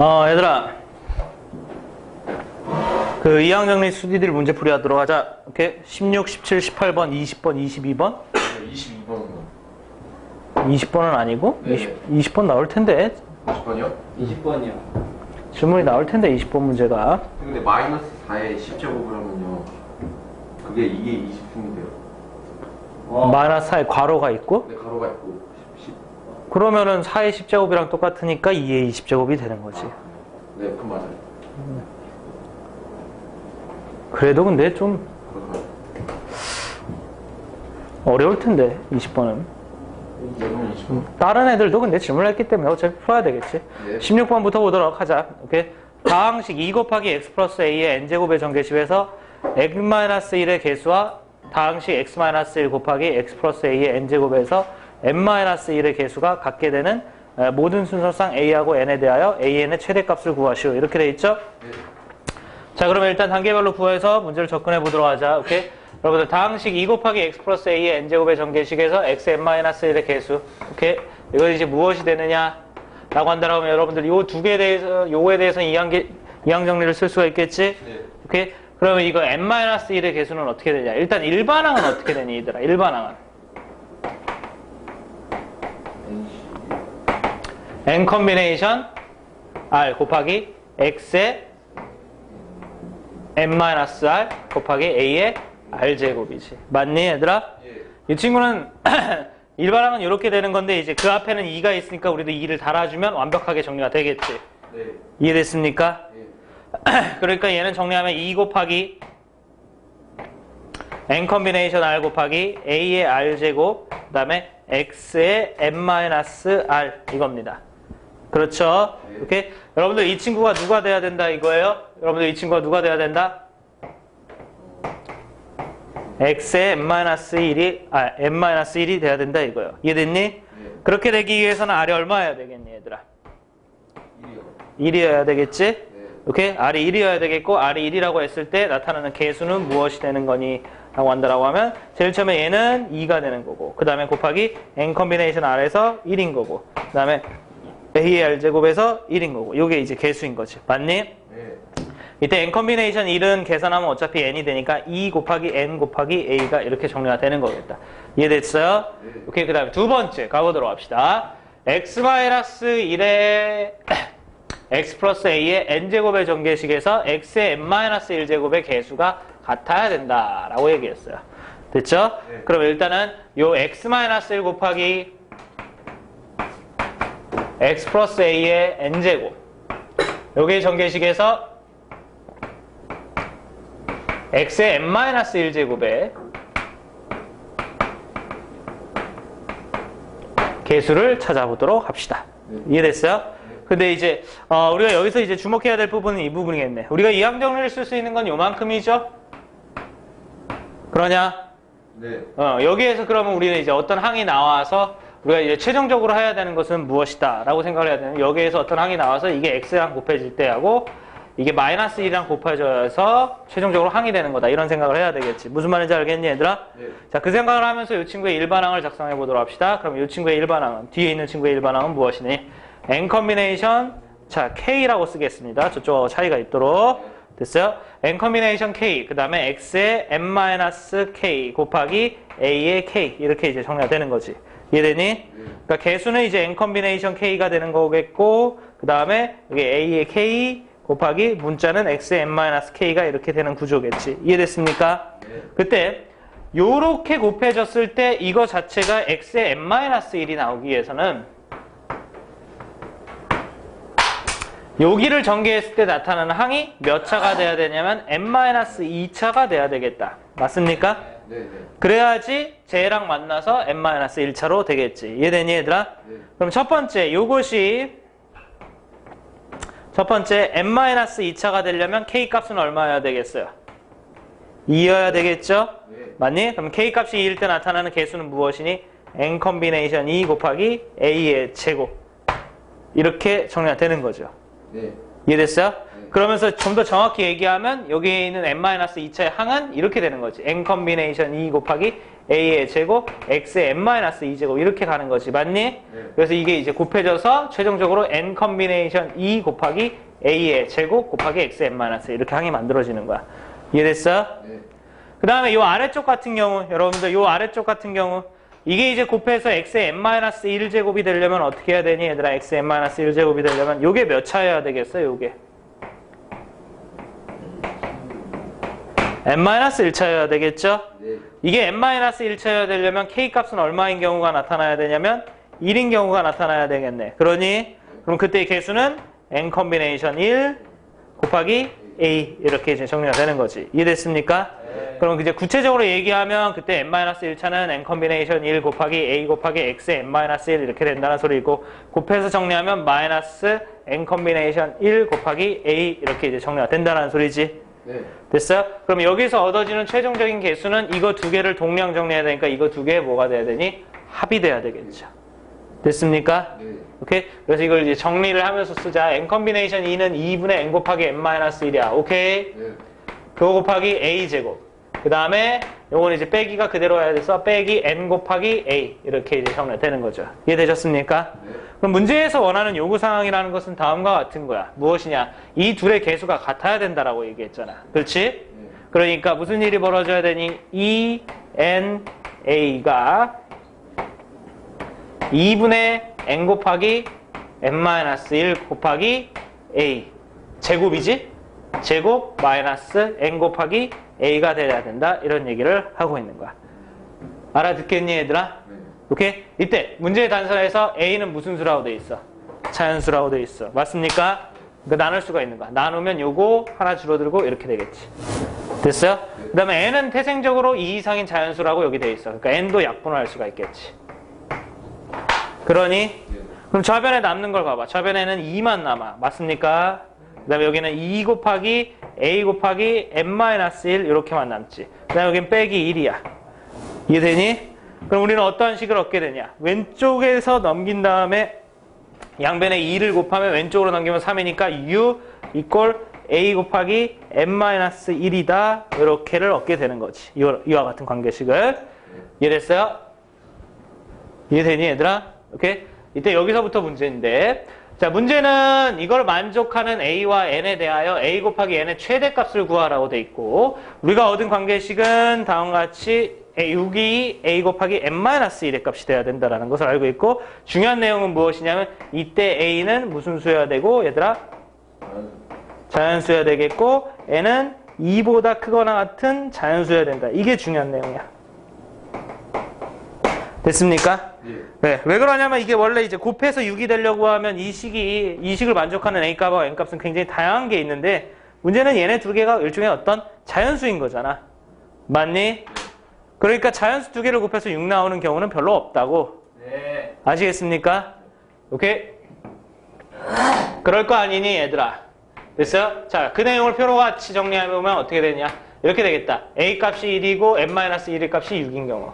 얘들아. 그 이항정리 수디들 문제풀이 하도록 하자. 오케이? 16, 17, 18번, 20번, 22번? 22번. 20번은 아니고? 네. 20번 나올 텐데. 20번이요? 20번이요. 질문이 나올 텐데, 20번 문제가. 근데 마이너스 4에 10제곱을 하면요. 그게 이게 20분인데요. 마이너스 4에 괄호가 있고? 근데 가로가 있고 10. 그러면은 4의 10제곱이랑 똑같으니까 2의 20제곱이 되는 거지. 네, 그럼 맞아요. 그래도 근데 좀 그렇죠. 어려울 텐데, 20번은. 네, 그럼 20번. 다른 애들도 근데 질문을 했기 때문에 어차피 풀어야 되겠지. 네. 16번부터 보도록 하자. 오케이. 다항식 2 곱하기 x 플러스 a의 n제곱의 전개식에서 x-1의 개수와 다항식 x-1 곱하기 x 플러스 a의 n제곱에서 n-1의 개수가 같게 되는 모든 순서상 a하고 n에 대하여 an의 최대값을 구하시오. 이렇게 돼 있죠? 네. 자, 그러면 일단 단계별로 구해서 문제를 접근해 보도록 하자. 오케이? 여러분들 다항식 2 곱하기 x 플러스 a의 n제곱의 전개식에서 xn-1의 개수. 오케이? 이거 이제 무엇이 되느냐? 라고 한다면 여러분들 요 두 개에 대해서, 요거에 대해서 이항 정리를 쓸 수가 있겠지? 네. 오케이? 그러면 이거 n-1의 개수는 어떻게 되냐? 일단 일반항은 어떻게 되니, 얘들아? 일반항은. n 컨비네이션 r 곱하기 x의 n-r 곱하기 a의 r제곱이지. 맞니, 얘들아? 예. 이 친구는 일반항은 이렇게 되는 건데 이제 그 앞에는 2가 있으니까 우리도 2를 달아주면 완벽하게 정리가 되겠지. 네. 이해됐습니까? 예. 그러니까 얘는 정리하면 2 곱하기 n 컨비네이션 r 곱하기 a의 r제곱 그 다음에 x의 n-r 이겁니다. 그렇죠? 네. 이렇게 여러분들 이 친구가 누가 돼야 된다 이거예요? 여러분들 이 친구가 누가 돼야 된다? x의 n-1이 돼야 된다 이거예요. 이해됐니? 네. 그렇게 되기 위해서는 r이 얼마여야 되겠니 얘들아? 1이요. 1이어야 되겠지? 네. 오케이? r이 1이어야 되겠고 r이 1이라고 했을 때 나타나는 개수는 무엇이 되는 거니? 라고 한다라고 하면 제일 처음에 얘는 2가 되는 거고 그 다음에 곱하기 n 컨비네이션 r에서 1인 거고 그 다음에 a의 r제곱에서 1인 거고 요게 이제 개수인 거지. 맞니? 네. 이때 n 컨비네이션 1은 계산하면 어차피 n이 되니까 2 곱하기 n 곱하기 a가 이렇게 정리가 되는 거겠다. 이해됐어요? 네. 오케이. 그 다음에 두 번째 가보도록 합시다. x-1의 x 플러스 a의 n제곱의 전개식에서 x의 n-1제곱의 개수가 같아야 된다라고 얘기했어요. 됐죠? 네. 그럼 일단은 요 x-1 곱하기 x 플러스 a의 n제곱 요게 전개식에서 x의 n-1제곱의 개수를 찾아보도록 합시다. 이해됐어요? 근데 이제 우리가 여기서 이제 주목해야 될 부분은 이 부분이겠네. 우리가 이항 정리를 쓸 수 있는 건 요만큼이죠? 그러냐? 네. 여기에서 그러면 우리는 이제 어떤 항이 나와서 우리가 이제 최종적으로 해야 되는 것은 무엇이다 라고 생각을 해야 되는 여기에서 어떤 항이 나와서 이게 x랑 곱해질 때 하고 이게 마이너스 1이랑 곱해져서 최종적으로 항이 되는 거다 이런 생각을 해야 되겠지. 무슨 말인지 알겠니 얘들아? 네. 자, 그 생각을 하면서 이 친구의 일반항을 작성해 보도록 합시다. 그럼 이 친구의 일반항은 뒤에 있는 친구의 일반항은 무엇이니? n 컨비네이션 자 k라고 쓰겠습니다. 저쪽하고 차이가 있도록 됐어요? n 컨비네이션 k 그 다음에 x의 n-k 곱하기 a의 k 이렇게 이제 정리가 되는 거지. 이해되니? 그러니까 개수는 이제 n 컨비네이션 k가 되는 거겠고 그 다음에 여기 a의 k 곱하기 문자는 x의 n-k가 이렇게 되는 구조겠지. 이해됐습니까? 네. 그때 요렇게 곱해졌을 때 이거 자체가 x의 n-1이 나오기 위해서는 여기를 전개했을 때 나타나는 항이 몇 차가 돼야 되냐면 n-2차가 돼야 되겠다. 맞습니까? 네. 네. 그래야지 쟤랑 만나서 n-1차로 되겠지. 이해되니 얘들아? 네. 그럼 첫 번째 n-2차가 되려면 k 값은 얼마여야 되겠어요? 2여야 되겠죠? 네. 맞니? 그럼 k 값이 2일 때 나타나는 개수는 무엇이니? n 컨비네이션 2 곱하기 a의 제곱 이렇게 정리가 되는 거죠. 네. 이해됐어요? 그러면서 좀 더 정확히 얘기하면 여기에 있는 n-2차의 항은 이렇게 되는 거지. n 컨비네이션 2 곱하기 a의 제곱 x의 n-2제곱 이렇게 가는 거지. 맞니? 그래서 이게 이제 곱해져서 최종적으로 n 컨비네이션 2 곱하기 a의 제곱 곱하기 x의 n-1 이렇게 항이 만들어지는 거야. 이해됐어요? 그 다음에 요 아래쪽 같은 경우 여러분들 요 아래쪽 같은 경우 이게 이제 곱해서 x의 n-1제곱이 되려면 어떻게 해야 되니 얘들아? x의 n-1제곱이 되려면 요게 몇 차여야 되겠어? 요게 n-1차여야 되겠죠? 이게 n-1차여야 되려면 k값은 얼마인 경우가 나타나야 되냐면 1인 경우가 나타나야 되겠네. 그러니 그럼 그때 개수는 n 컨비네이션 1 곱하기 a 이렇게 이제 정리가 되는 거지. 이해됐습니까? 그럼 이제 구체적으로 얘기하면 그때 n-1차는 n 컨비네이션 1 곱하기 a 곱하기 x의 n-1 이렇게 된다는 소리고 곱해서 정리하면 마이너스 n 컨비네이션 1 곱하기 a 이렇게 이제 정리가 된다는 소리지. 됐어요? 그럼 여기서 얻어지는 최종적인 개수는 이거 두 개를 동량 정리해야 되니까 이거 두 개 뭐가 돼야 되니? 합이 돼야 되겠죠. 됐습니까? 오케이? 그래서 이걸 이제 정리를 하면서 쓰자. n 컨비네이션 2는 2분의 n 곱하기 n-1이야. 오케이? 그거 곱하기 a 제곱. 그 다음에 요거는 이제 빼기가 그대로 해야 돼서 빼기 n 곱하기 a 이렇게 이제 정리가 되는 거죠. 이해되셨습니까? 그럼 문제에서 원하는 요구 상황이라는 것은 다음과 같은 거야. 무엇이냐? 이 둘의 개수가 같아야 된다라고 얘기했잖아. 그렇지? 그러니까 무슨 일이 벌어져야 되니? e n a가 2분의 n 곱하기 n-1 곱하기 a 제곱이지? 제곱 마이너스 n 곱하기 a가 돼야 된다. 이런 얘기를 하고 있는 거야. 알아듣겠니 얘들아? 오케이? 이때 문제의 단서에서 a는 무슨 수라고 돼 있어? 자연수라고 돼 있어. 맞습니까? 그러니까 나눌 수가 있는 거야. 나누면 요거 하나 줄어들고 이렇게 되겠지. 됐어요? 그 다음에 n은 태생적으로 2 이상인 자연수라고 여기 돼 있어. 그러니까 n도 약분할 수가 있겠지. 그러니 그럼 좌변에 남는 걸 봐봐. 좌변에는 2만 남아. 맞습니까? 그 다음에 여기는 2 곱하기 a 곱하기 n-1 이렇게만 남지. 그 다음에 여기는 빼기 1이야. 이해되니? 그럼 우리는 어떠한 식을 얻게 되냐? 왼쪽에서 넘긴 다음에 양변에 2를 곱하면 왼쪽으로 넘기면 3이니까 u 이꼴 a 곱하기 n-1이다. 이렇게를 얻게 되는 거지. 이와 같은 관계식을. 이해됐어요? 이해되니 얘들아? 오케이? 이때 여기서부터 문제인데 자, 문제는 이걸 만족하는 a와 n에 대하여 a 곱하기 n의 최대값을 구하라고 돼 있고 우리가 얻은 관계식은 다음과 같이 6이 a 곱하기 n-1의 값이 돼야 된다는 것을 알고 있고 중요한 내용은 무엇이냐면 이때 a는 무슨 수여야 되고 얘들아? 자연수여야 되겠고 n은 2보다 크거나 같은 자연수여야 된다. 이게 중요한 내용이야. 됐습니까? 네. 왜 그러냐면 이게 원래 이제 곱해서 6이 되려고 하면 이 식을 만족하는 A값과 N값은 굉장히 다양한 게 있는데 문제는 얘네 두 개가 일종의 어떤 자연수인 거잖아. 맞니? 그러니까 자연수 두 개를 곱해서 6 나오는 경우는 별로 없다고. 네. 아시겠습니까? 오케이? 그럴 거 아니니 얘들아. 됐어요? 자, 그 내용을 표로 같이 정리해보면 어떻게 되냐? 이렇게 되겠다. A값이 1이고 n-1의 값이 6인 경우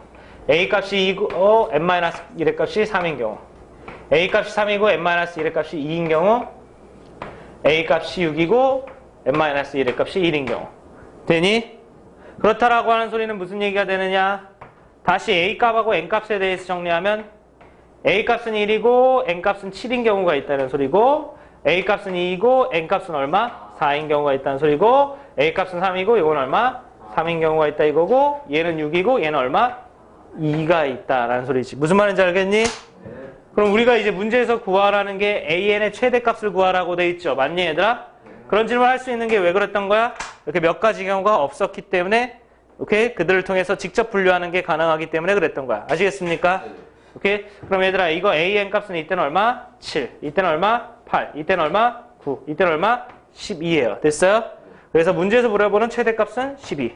A값이 2고 n-1의 값이 3인 경우 A값이 3이고 n-1의 값이 2인 경우 A값이 6이고 n-1의 값이 1인 경우 되니? 그렇다라고 하는 소리는 무슨 얘기가 되느냐? 다시 A값하고 N값에 대해서 정리하면 A값은 1이고 N값은 7인 경우가 있다는 소리고 A값은 2이고 N값은 얼마? 4인 경우가 있다는 소리고 A값은 3이고 이건 얼마? 3인 경우가 있다 이거고 얘는 6이고 얘는 얼마? 2가 있다라는 소리지. 무슨 말인지 알겠니? 그럼 우리가 이제 문제에서 구하라는 게 AN의 최대값을 구하라고 돼 있죠. 맞니 얘들아? 그런 질문을 할 수 있는 게 왜 그랬던 거야? 이렇게 몇 가지 경우가 없었기 때문에 오케이? 그들을 통해서 직접 분류하는 게 가능하기 때문에 그랬던 거야. 아시겠습니까? 오케이? 그럼 얘들아 이거 AN 값은 이때는 얼마? 7. 이때는 얼마? 8. 이때는 얼마? 9. 이때는 얼마? 12예요. 됐어요? 그래서 문제에서 물어보는 최대값은 12.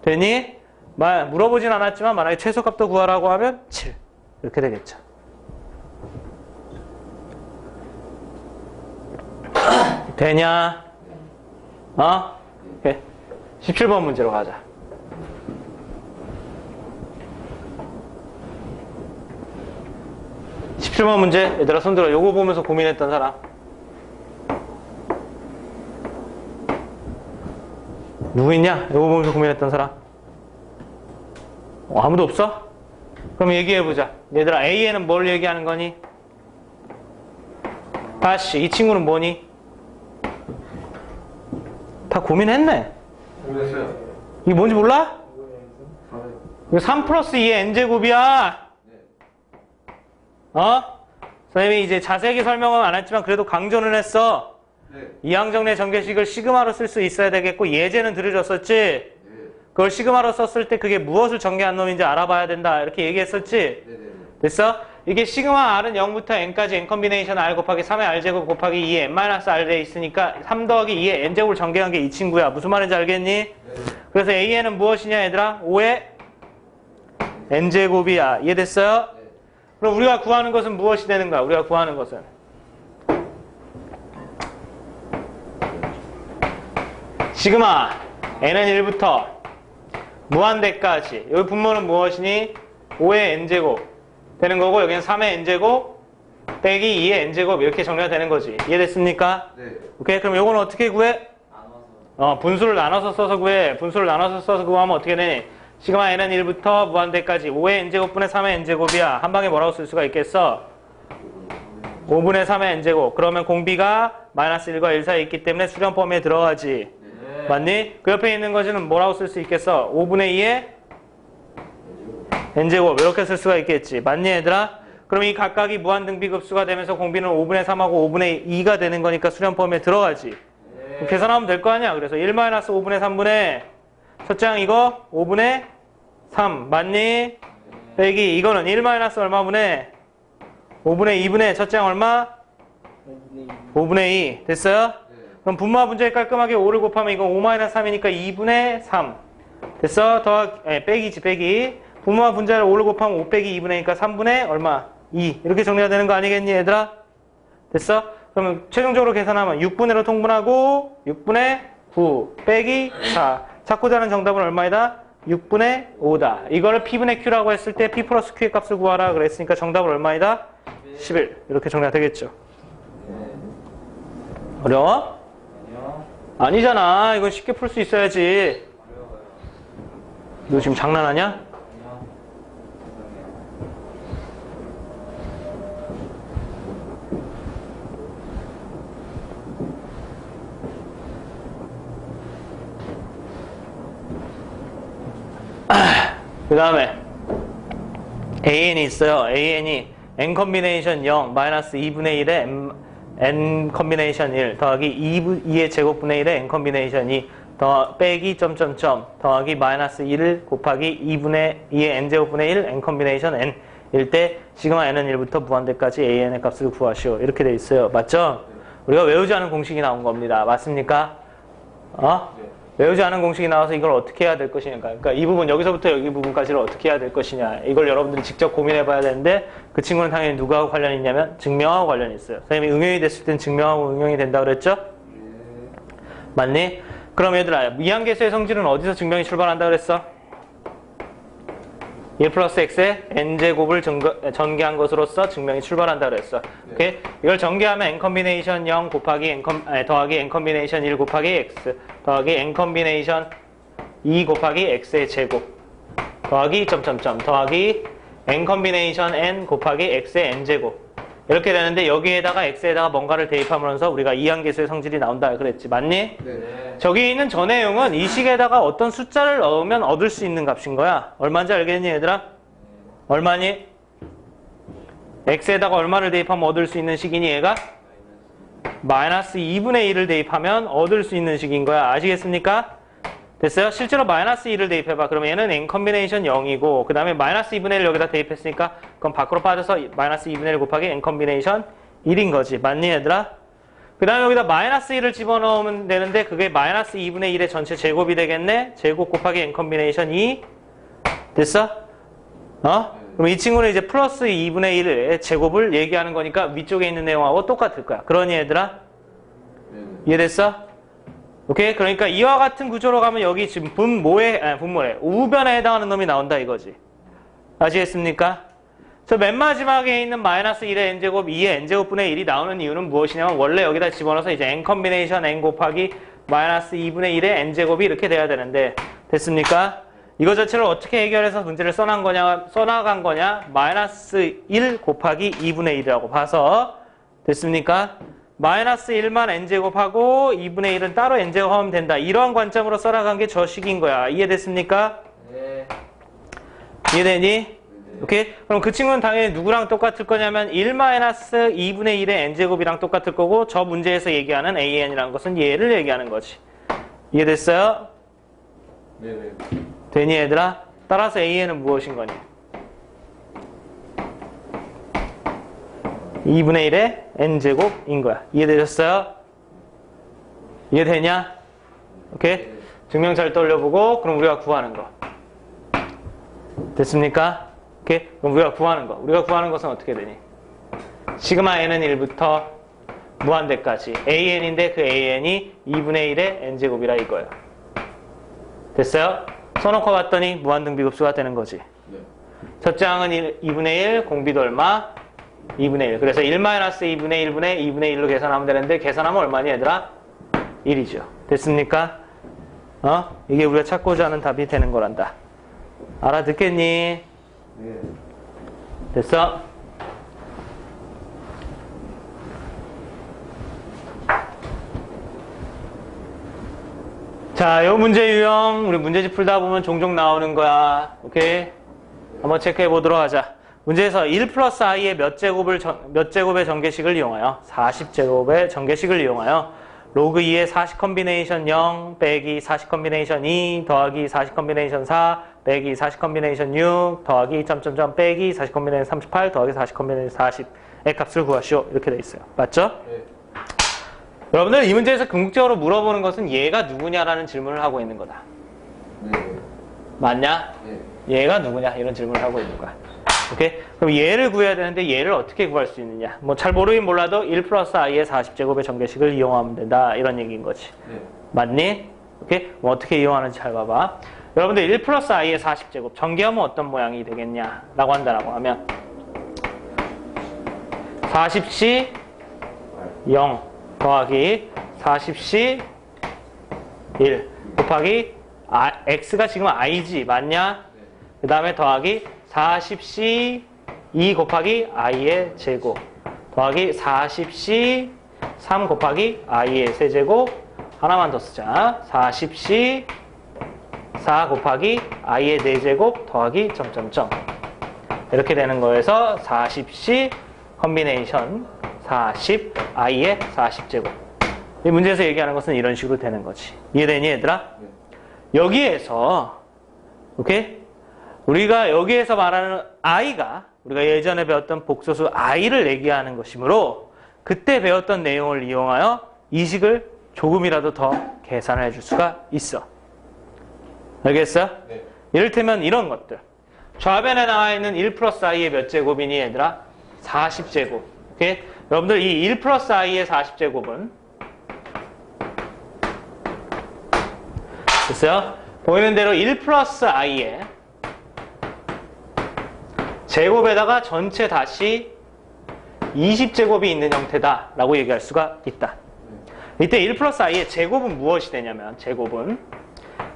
되니? 물어보진 않았지만 만약에 최소값도 구하라고 하면 7. 이렇게 되겠죠. 되냐? 오케이. 17번 문제로 가자. 17번 문제. 얘들아 손들어. 요거 보면서 고민했던 사람. 누구 있냐? 이거 보면서 고민했던 사람? 아무도 없어? 그럼 얘기해보자. 얘들아, A에는 뭘 얘기하는 거니? 다시, 이 친구는 뭐니? 다 고민했네. 모르겠어요. 이게 뭔지 몰라? 이거 3 플러스 2의 n제곱이야. 어? 선생님이 이제 자세하게 설명은 안 했지만 그래도 강조는 했어. 네. 이항정례 전개식을 시그마로 쓸 수 있어야 되겠고 예제는 들어줬었지. 네. 그걸 시그마로 썼을 때 그게 무엇을 전개한 놈인지 알아봐야 된다. 이렇게 얘기했었지. 네네. 됐어? 이게 시그마 r은 0부터 n까지 n 컴비네이션 r 곱하기 3의 r제곱 곱하기 2의 n-r 돼 있으니까 3 더하기 2의 n제곱을 전개한 게 이 친구야. 무슨 말인지 알겠니? 네. 그래서 a는 무엇이냐 얘들아? 5의 n제곱이야. 이해됐어요? 네. 그럼 우리가 구하는 것은 무엇이 되는 거야? 우리가 구하는 것은 시그마 n은 1부터 무한대까지. 여기 분모는 무엇이니? 5의 n제곱 되는 거고 여기는 3의 n제곱 빼기 2의 n제곱 이렇게 정리가 되는 거지. 이해됐습니까? 네. 오케이. 그럼 요거는 어떻게 구해? 분수를 나눠서 써서 구해. 분수를 나눠서 써서 구하면 어떻게 되니? 시그마 n은 1부터 무한대까지 5의 n제곱분의 3의 n제곱이야. 한 방에 뭐라고 쓸 수가 있겠어? 5분의 3의 n제곱. 그러면 공비가 마이너스 1과 1 사이에 있기 때문에 수렴 범위에 들어가지. 네. 맞니? 그 옆에 있는 것은 뭐라고 쓸 수 있겠어? 5분의 2의 n제곱. 이렇게 쓸 수가 있겠지. 맞니 얘들아? 그럼 이 각각이 무한등비급수가 되면서 공비는 5분의 3하고 5분의 2가 되는 거니까 수렴 범위에 들어가지. 계산하면 될 거 아니야. 그래서 1-5분의 3분의 첫째 항 이거 5분의 3 맞니? 빼기 이거는 1 마이너스 얼마분의 5분의 2분의 첫째 항 얼마? 5분의 2 됐어요? 그럼 분모와 분자에 깔끔하게 5를 곱하면 이건 5 마이너스 3이니까 2분의 3 됐어? 빼기지 빼기 분모와 분자를 5를 곱하면 5 빼기 2분의 3분의 얼마? 2 이렇게 정리가 되는 거 아니겠니 얘들아? 됐어? 그러면 최종적으로 계산하면 6분의 1로 통분하고 6분의 9 빼기 4 찾고자 하는 정답은 얼마이다? 6분의 5다. 이거를 P분의 Q라고 했을 때 P 플러스 Q의 값을 구하라 그랬으니까 정답은 얼마이다? 11 이렇게 정리가 되겠죠. 어려워? 아니잖아. 이건 쉽게 풀 수 있어야지. 너 지금 장난하냐? 그 다음에 AN이 있어요. AN이 N 컴비네이션 0 마이너스 2분의 1에 N 컴비네이션 1 더하기 2의 제곱분의 1에 N 컴비네이션 2 빼기 점점점 더하기 마이너스 1 곱하기 2의 N제곱분의 1 N 컴비네이션 N 일 때 시그마 N은 1부터 무한대까지 AN의 값을 구하시오. 이렇게 돼 있어요. 맞죠? 우리가 외우지 않은 공식이 나온 겁니다. 맞습니까? 외우지 않은 공식이 나와서 이걸 어떻게 해야 될 것이냐. 그러니까 이 부분, 여기서부터 여기 부분까지를 어떻게 해야 될 것이냐. 이걸 여러분들이 직접 고민해 봐야 되는데 그 친구는 당연히 누구하고 관련이 있냐면 증명하고 관련이 있어요. 선생님이 응용이 됐을 땐 증명하고 응용이 된다 그랬죠? 맞니? 그럼 얘들아, 이항계수의 성질은 어디서 증명이 출발한다 그랬어? 1 플러스 x의 n제곱을 전개한 것으로서 증명이 출발한다 그랬어. 오케이? 이걸 전개하면 n 컴비네이션 0 곱하기 더하기 n 컴비네이션 1 곱하기 x 더하기 n 컴비네이션 2 곱하기 x의 제곱 더하기 점점점 더하기 n 컴비네이션 n 곱하기 x의 n제곱 이렇게 되는데 여기에다가 x에다가 뭔가를 대입하면서 우리가 이항계수의 성질이 나온다 그랬지. 맞니? 네. 저기 있는 저 내용은 이 식에다가 어떤 숫자를 넣으면 얻을 수 있는 값인 거야. 얼마인지 알겠니 얘들아? 얼마니? x에다가 얼마를 대입하면 얻을 수 있는 식이니 얘가? 마이너스 2분의 1을 대입하면 얻을 수 있는 식인 거야. 아시겠습니까? 됐어요? 실제로 마이너스 2를 대입해봐. 그러면 얘는 n 컴비네이션 0이고 그 다음에 마이너스 2분의 1을 여기다 대입했으니까 그럼 밖으로 빠져서 마이너스 2분의 1 곱하기 n 컴비네이션 1인 거지. 맞니 얘들아? 그 다음에 여기다 마이너스 1을 집어넣으면 되는데 그게 마이너스 2분의 1의 전체 제곱이 되겠네. 제곱 곱하기 n 컴비네이션 2 됐어? 그럼 이 친구는 이제 플러스 2분의 1의 제곱을 얘기하는 거니까 위쪽에 있는 내용하고 똑같을 거야. 그러니 얘들아? 이해됐어? 오케이? 그러니까 이와 같은 구조로 가면 여기 지금 분모래. 우변에 해당하는 놈이 나온다 이거지. 아시겠습니까? 저 맨 마지막에 있는 마이너스 1의 n제곱 2의 n제곱분의 1이 나오는 이유는 무엇이냐면 원래 여기다 집어넣어서 이제 n 컴비네이션 n 곱하기 마이너스 2분의 1의 n제곱이 이렇게 돼야 되는데 됐습니까? 이거 자체를 어떻게 해결해서 문제를 써나간 거냐? 마이너스 1 곱하기 2분의 1이라고 봐서 됐습니까? 마이너스 1만 n제곱하고 2분의 1은 따로 n제곱하면 된다. 이러한 관점으로 써나간 게 저 식인 거야. 이해됐습니까? 네. 이해되니? 오케이? 그럼 그 친구는 당연히 누구랑 똑같을 거냐면 1-2분의 1의 n제곱이랑 똑같을 거고 저 문제에서 얘기하는 an이라는 것은 얘를 얘기하는 거지. 이해됐어요? 네네. 되니 얘들아? 따라서 an은 무엇인 거니? 2분의 1의 n제곱인 거야. 이해되셨어요? 이해되냐? 오케이? 증명잘 떠올려보고 그럼 우리가 구하는 거. 됐습니까? 오케이? 그럼 우리가 구하는 거. 우리가 구하는 것은 어떻게 되니? 시그마 n은 1부터 무한대까지 an인데 그 an이 2분의 1의 n제곱이라 이거예요. 됐어요? 써놓고 봤더니 무한등비급수가 되는 거지. 네. 첫째 항은 2분의 1, 공비도 얼마? 2분의 1. 그래서 1-2분의 1분의 2분의 1로 계산하면 되는데 계산하면 얼마니 얘들아? 1이죠. 됐습니까? 이게 우리가 찾고자 하는 답이 되는 거란다. 알아듣겠니? 네. 됐어? 자, 이 문제 유형 우리 문제집 풀다 보면 종종 나오는 거야. 오케이? 한번 체크해 보도록 하자. 문제에서 1 플러스 i의 몇 제곱의 전개식을 이용하여 40제곱의 전개식을 이용하여 로그 2의 40 컨비네이션 0 빼기 40 컨비네이션 2 더하기 40 컨비네이션 4 빼기 40 컨비네이션 6 더하기 점점점 빼기 40 컨비네이션 38 더하기 40 컨비네이션 40의 값을 구하시오. 이렇게 돼 있어요. 맞죠? 네. 여러분들 이 문제에서 궁극적으로 물어보는 것은 얘가 누구냐라는 질문을 하고 있는 거다. 네. 맞냐? 네. 얘가 누구냐? 이런 질문을 하고 있는 거야. 오케이? 그럼 얘를 구해야 되는데 얘를 어떻게 구할 수 있느냐? 뭐 잘 모르긴 몰라도 1 플러스 i의 40제곱의 전개식을 이용하면 된다. 이런 얘기인 거지. 네. 맞니? 오케이? 뭐 어떻게 이용하는지 잘 봐봐. 여러분들 1 플러스 i의 40제곱 전개하면 어떤 모양이 되겠냐? 라고 한다라고 하면 40c 0 더하기 40c 1 곱하기 x가 지금 i지. 맞냐? 네. 그 다음에 더하기 40c 2 곱하기 i의 제곱 더하기 40c 3 곱하기 i의 세제곱 하나만 더 쓰자. 40c 4 곱하기 i의 4제곱 더하기 점점점 이렇게 되는 거에서 40c 컨비네이션 40 i의 40제곱 이 문제에서 얘기하는 것은 이런 식으로 되는 거지. 이해되니 얘들아? 네. 여기에서 오케이? 우리가 여기에서 말하는 i가 우리가 예전에 배웠던 복소수 i를 얘기하는 것이므로 그때 배웠던 내용을 이용하여 이 식을 조금이라도 더 계산을 해줄 수가 있어. 알겠어요? 네. 이를테면 이런 것들. 좌변에 나와 있는 1 플러스 i의 몇 제곱이니 얘들아? 40제곱. 오케이? 여러분들 이 1 플러스 i의 40제곱은 됐어요? 보이는 대로 1 플러스 i의 제곱에다가 전체 다시 20제곱이 있는 형태다 라고 얘기할 수가 있다. 이때 1 플러스 i의 제곱은 무엇이 되냐면 제곱은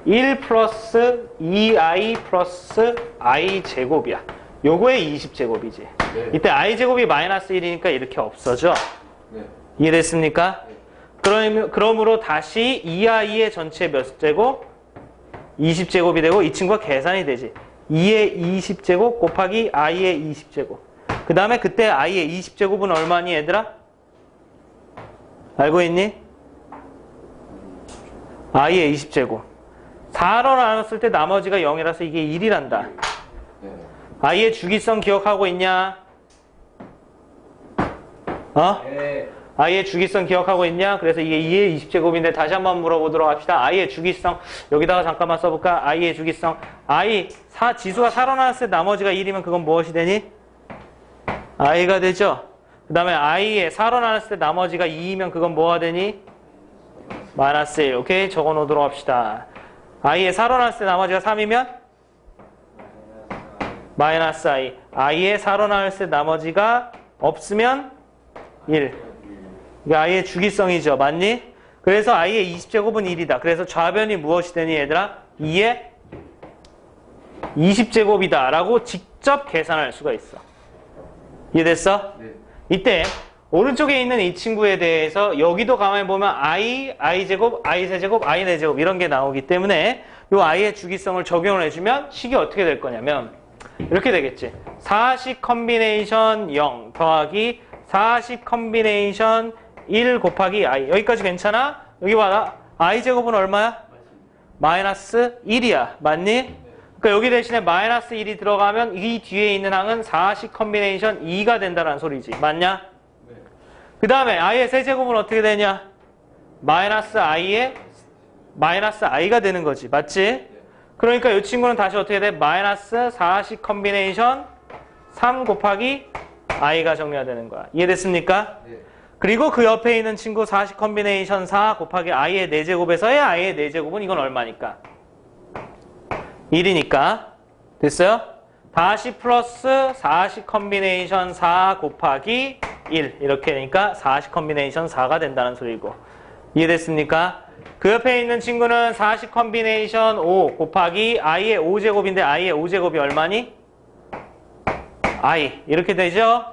1 플러스 2i 플러스 i 제곱이야. 요거의 20제곱이지. 네. 이때 i 제곱이 마이너스 1이니까 이렇게 없어져. 네. 이해됐습니까? 네. 그러므로 다시 2i의 전체 몇 제곱? 20제곱이 되고 이 친구가 계산이 되지. 2의 20제곱 곱하기 i의 20제곱. 그 다음에 그때 i의 20제곱은 얼마니 얘들아? 알고 있니? i의 20제곱. 4로 나눴을 때 나머지가 0이라서 이게 1이란다. 네. i의 주기성 기억하고 있냐? 네. i의 주기성 기억하고 있냐? 그래서 이게 2의 20제곱인데 다시 한번 물어보도록 합시다. i의 주기성 여기다가 잠깐만 써볼까? i의 주기성 지수가 4로 나눴을 때 나머지가 1이면 그건 무엇이 되니? i가 되죠? 그 다음에 i의 4로 나눴을 때 나머지가 2이면 그건 뭐가 되니? 마이너스 1. 오케이? 적어 놓도록 합시다. i의 4로 나눴을 때 나머지가 3이면? 마이너스 i. i의 4로 나눴을 때 나머지가 없으면 1. 이게 i의 주기성이죠. 맞니? 그래서 i의 20제곱은 1이다. 그래서 좌변이 무엇이 되니 얘들아? 2의 20제곱이다 라고 직접 계산할 수가 있어. 이해됐어? 네. 이때 오른쪽에 있는 이 친구에 대해서 여기도 가만히 보면 i제곱, i세제곱, i네제곱 이런 게 나오기 때문에 이 i의 주기성을 적용을 해주면 식이 어떻게 될 거냐면 이렇게 되겠지. 40 컨비네이션 0 더하기 40 컨비네이션 1 곱하기 i. 여기까지 괜찮아? 여기 봐. i제곱은 얼마야? 마이너스 1이야. 맞니? 그러니까 여기 대신에 마이너스 1이 들어가면 이 뒤에 있는 항은 40 컨비네이션 2가 된다는 소리지. 맞냐? 네. 그 다음에 i의 세제곱은 어떻게 되냐? 마이너스 i가 되는 거지. 맞지? 그러니까 이 친구는 다시 어떻게 돼? 마이너스 40 컨비네이션 3 곱하기 i가 정리가 되는 거야. 이해됐습니까? 네. 그리고 그 옆에 있는 친구 40 컨비네이션 4 곱하기 i의 4제곱에서의 i의 4제곱은 이건 얼마니까? 1이니까. 됐어요? 다시 플러스 40 컨비네이션 4 곱하기 1 이렇게 되니까 40 컨비네이션 4가 된다는 소리고. 이해됐습니까? 그 옆에 있는 친구는 40 컨비네이션 5 곱하기 i의 5제곱인데 i의 5제곱이 얼마니? i 이렇게 되죠?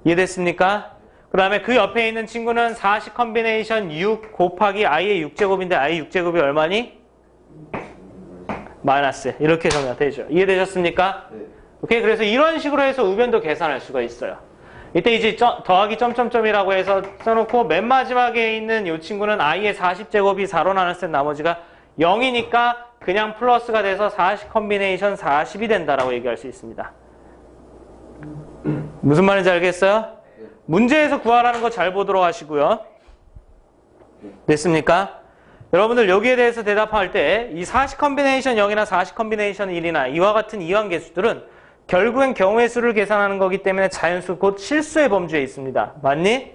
이해됐습니까? 그 다음에 그 옆에 있는 친구는 40 컨비네이션 6 곱하기 i의 6제곱인데 i 6제곱이 얼마니? 마이너스 이렇게 정리가 되죠. 이해되셨습니까? 네. 오케이. 그래서 이런 식으로 해서 우변도 계산할 수가 있어요. 이때 이제 더하기 점점점이라고 해서 써놓고 맨 마지막에 있는 이 친구는 i의 40제곱이 4로 나눴을 때 나머지가 0이니까 그냥 플러스가 돼서 40 컨비네이션 40이 된다라고 얘기할 수 있습니다. 무슨 말인지 알겠어요? 문제에서 구하라는 거 잘 보도록 하시고요. 됐습니까? 여러분들 여기에 대해서 대답할 때 이 40 컨비네이션 0이나 40 컨비네이션 1이나 이와 같은 이항계수들은 결국엔 경우의 수를 계산하는 거기 때문에 자연수 곧 실수의 범주에 있습니다. 맞니?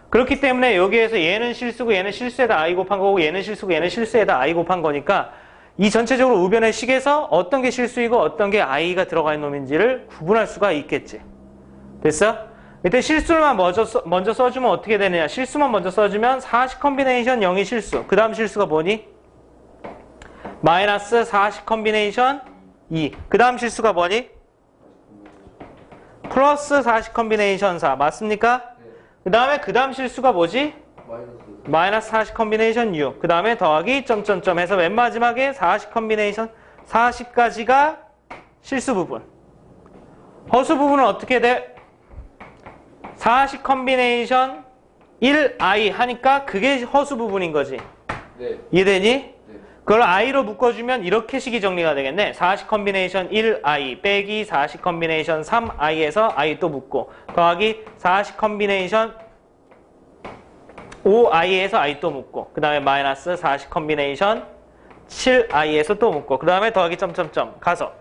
그렇기 때문에 여기에서 얘는 실수고 얘는 실수에다 i 곱한 거고 얘는 실수고 얘는 실수에다 i 곱한 거니까 이 전체적으로 우변의 식에서 어떤 게 실수이고 어떤 게 i가 들어가 있는 놈인지를 구분할 수가 있겠지. 됐어? 이때 실수만 먼저 써주면 어떻게 되느냐. 실수만 먼저 써주면 40 컨비네이션 0이 실수. 그 다음 실수가 뭐니? 마이너스 40 컨비네이션 2. 그 다음 실수가 뭐니? 플러스 40 컨비네이션 4. 맞습니까? 그 다음에 그 다음 실수가 뭐지? 마이너스 40 컨비네이션 6. 그 다음에 더하기 점점점 해서 맨 마지막에 40 컨비네이션 40까지가 실수 부분. 허수 부분은 어떻게 돼? 40 컨비네이션 1i 하니까 그게 허수 부분인 거지. 네. 이해되니? 네. 그걸 i로 묶어주면 이렇게 식이 정리가 되겠네. 40 컨비네이션 1i 빼기 40 컨비네이션 3i에서 i 또 묶고 더하기 40 컨비네이션 5i에서 i 또 묶고 그 다음에 마이너스 40 컨비네이션 7i에서 또 묶고 그 다음에 더하기 점점점 가서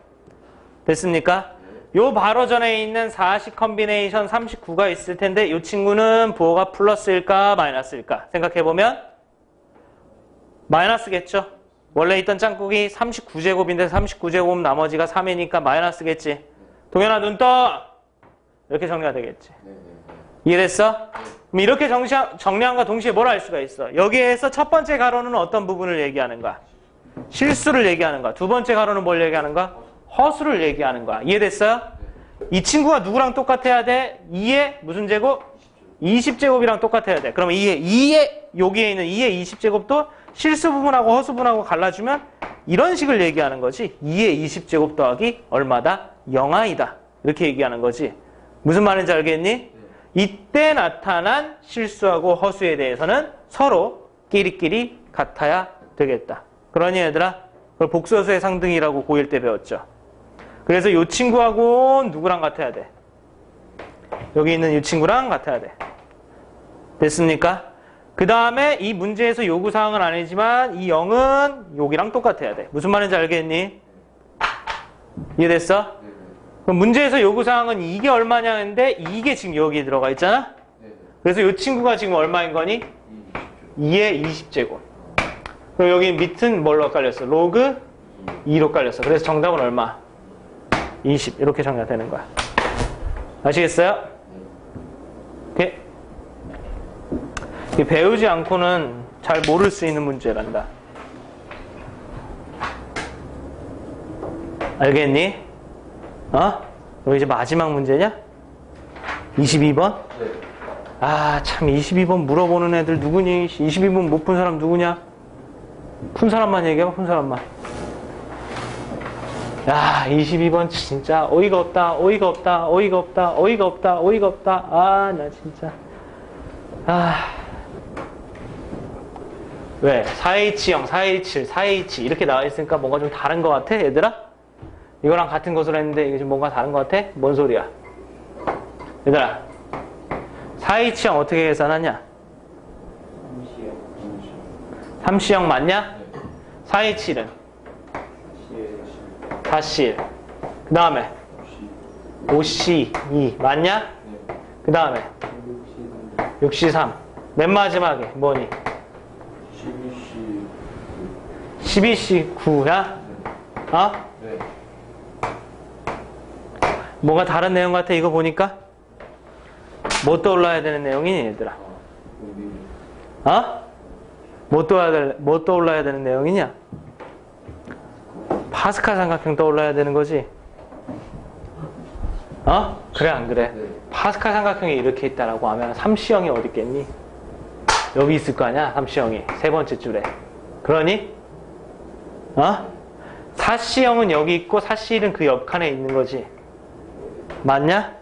됐습니까? 요 바로 전에 있는 40 컨비네이션 39가 있을 텐데 이 친구는 부호가 플러스일까 마이너스일까 생각해보면 마이너스겠죠. 원래 있던 짱국이 39제곱인데 39제곱 나머지가 3이니까 마이너스겠지. 동현아 눈 떠! 이렇게 정리가 되겠지. 이해됐어? 그럼 이렇게 정리함과 동시에 뭘 알 수가 있어? 여기에서 첫 번째 가로는 어떤 부분을 얘기하는가? 실수를 얘기하는가? 두 번째 가로는 뭘 얘기하는가? 허수를 얘기하는 거야. 이해됐어요? 이 친구가 누구랑 똑같아야 돼? 2의 무슨 제곱? 20제곱이랑 똑같아야 돼. 그러면 2의 여기에 있는 2의 20제곱도 실수 부분하고 허수 부분하고 갈라주면 이런 식을 얘기하는 거지. 2의 20제곱 더하기 얼마다? 0i다. 이렇게 얘기하는 거지. 무슨 말인지 알겠니? 이때 나타난 실수하고 허수에 대해서는 서로 끼리끼리 같아야 되겠다. 그러니 얘들아, 그걸 복수허수의 상등이라고 고1 때 배웠죠. 그래서 이 친구하고 누구랑 같아야 돼? 여기 있는 이 친구랑 같아야 돼. 됐습니까? 그 다음에 이 문제에서 요구사항은 아니지만 이 0은 여기랑 똑같아야 돼. 무슨 말인지 알겠니? 이해됐어? 그럼 문제에서 요구사항은 이게 얼마냐는데 이게 지금 여기에 들어가 있잖아? 그래서 이 친구가 지금 얼마인 거니? 2의 20제곱. 그럼 여기 밑은 뭘로 깔렸어? 로그 2로 깔렸어. 그래서 정답은 얼마? 20. 이렇게 정리가 되는 거야. 아시겠어요? 오케이. 이게 배우지 않고는 잘 모를 수 있는 문제란다. 알겠니? 어? 이거 이제 마지막 문제냐? 22번? 네. 아, 참 22번 물어보는 애들 누구니? 22번 못 푼 사람 누구냐? 푼 사람만 얘기해봐, 푼 사람만. 야, 22번 진짜 어이가 없다, 어이가 없다, 어이가 없다, 어이가 없다, 어이가 없다. 아, 나 진짜. 아. 왜? 4H형, 4H1, 4H 이렇게 나와 있으니까 뭔가 좀 다른 것 같아, 얘들아? 이거랑 같은 것을 했는데 이게 좀 뭔가 다른 것 같아? 뭔 소리야? 얘들아, 4H형 어떻게 계산하냐? 3C형 맞냐? 4H1은? 4C1. 그 다음에 5C2 맞냐? 그 다음에 6C3. 맨 마지막에 뭐니? 12C9야? 어? 네. 뭐가 다른 내용 같아 이거 보니까? 뭐 떠올라야 되는 내용이니 얘들아? 어? 뭐 떠올라야 되는 내용이냐? 파스칼 삼각형 떠올라야 되는 거지? 어? 그래 안 그래? 네. 파스칼 삼각형이 이렇게 있다라고 하면 3C형이 어디 있겠니? 여기 있을 거 아니야? 3C형이 세 번째 줄에. 그러니? 어? 4C형은 여기 있고 4C1은 그 옆칸에 있는 거지. 맞냐?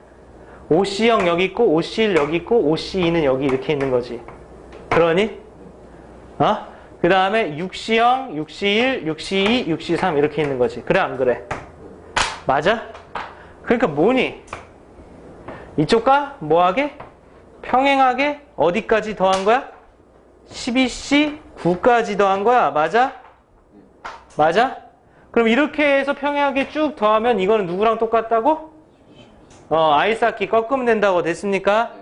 5C형 여기 있고 5C1 여기 있고 5C2는 여기 이렇게 있는 거지. 그러니? 어? 그 다음에 6C형, 6C1, 6C2, 6C3 이렇게 있는 거지. 그래 안 그래? 맞아? 그러니까 뭐니? 이쪽과 뭐하게? 평행하게 어디까지 더한 거야? 12C9까지 더한 거야. 맞아? 맞아? 그럼 이렇게 해서 평행하게 쭉 더하면 이거는 누구랑 똑같다고? 아이스하키 꺾으면 된다고 됐습니까?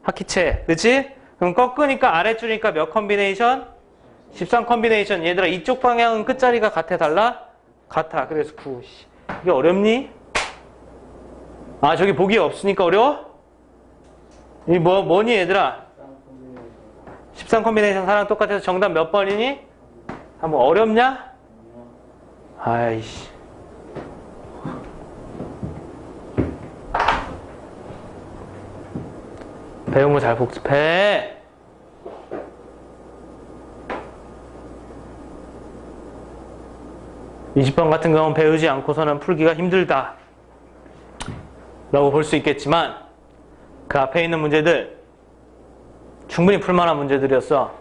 하키채. 그치? 그럼 꺾으니까 아랫줄이니까 몇 컨비네이션? 13 컨비네이션. 얘들아 이쪽 방향은 끝자리가 같아 달라? 같아. 그래서 9. 이게 어렵니? 아 저기 보기 없으니까 어려워? 이 뭐니 얘들아? 13 컨비네이션 사랑 똑같아서 정답 몇 번이니? 한번 어렵냐? 아이씨. 배운 거 잘 복습해. 이 20번 같은 경우는 배우지 않고서는 풀기가 힘들다 라고 볼 수 있겠지만 그 앞에 있는 문제들 충분히 풀만한 문제들이었어.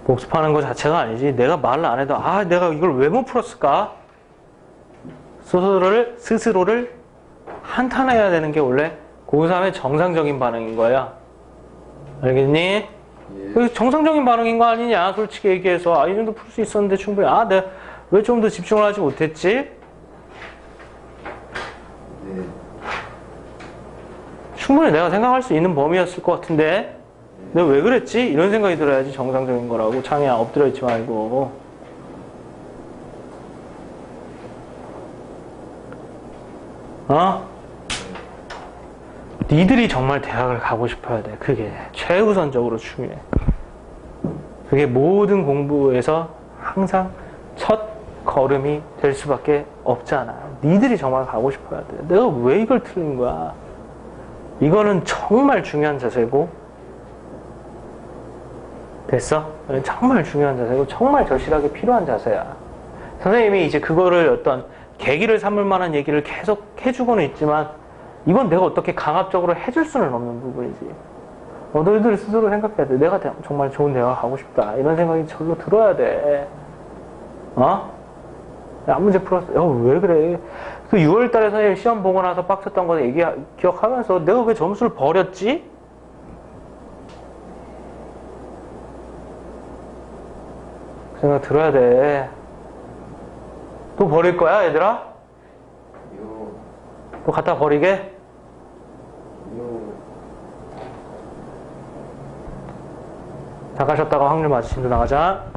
복습하는 거 자체가 아니지. 내가 말을 안 해도 내가 이걸 왜 못 풀었을까? 스스로를 한탄해야 되는 게 원래 고3의 정상적인 반응인 거야. 알겠니? 예. 정상적인 반응인 거 아니냐? 솔직히 얘기해서 이 정도 풀 수 있었는데 충분히 내가 왜 좀 더 집중을 하지 못했지? 네. 충분히 내가 생각할 수 있는 범위였을 것 같은데 내가 왜 그랬지? 이런 생각이 들어야지 정상적인 거라고. 창이야 엎드려 있지 말고. 니들이 정말 대학을 가고 싶어야 돼. 그게 최우선적으로 중요해. 그게 모든 공부에서 항상 첫 걸음이 될 수밖에 없잖아. 니들이 정말 가고 싶어야 돼. 내가 왜 이걸 틀린 거야? 이거는 정말 중요한 자세고 됐어? 정말 중요한 자세고 정말 절실하게 필요한 자세야. 선생님이 이제 그거를 어떤 계기를 삼을 만한 얘기를 계속 해주고는 있지만 이건 내가 어떻게 강압적으로 해줄 수는 없는 부분이지. 너희들 스스로 생각해야 돼. 내가 정말 좋은 대학 가고 싶다. 이런 생각이 절로 들어야 돼. 야, 문제 풀었어. 왜 그래? 그 6월달에 선생님 시험 보고 나서 빡쳤던 거 기억하면서 내가 왜 점수를 버렸지? 그 생각 들어야 돼. 또 버릴 거야, 얘들아? 또 갖다 버리게? 잠깐 쉬었다가 확률 맞추신다 나가자.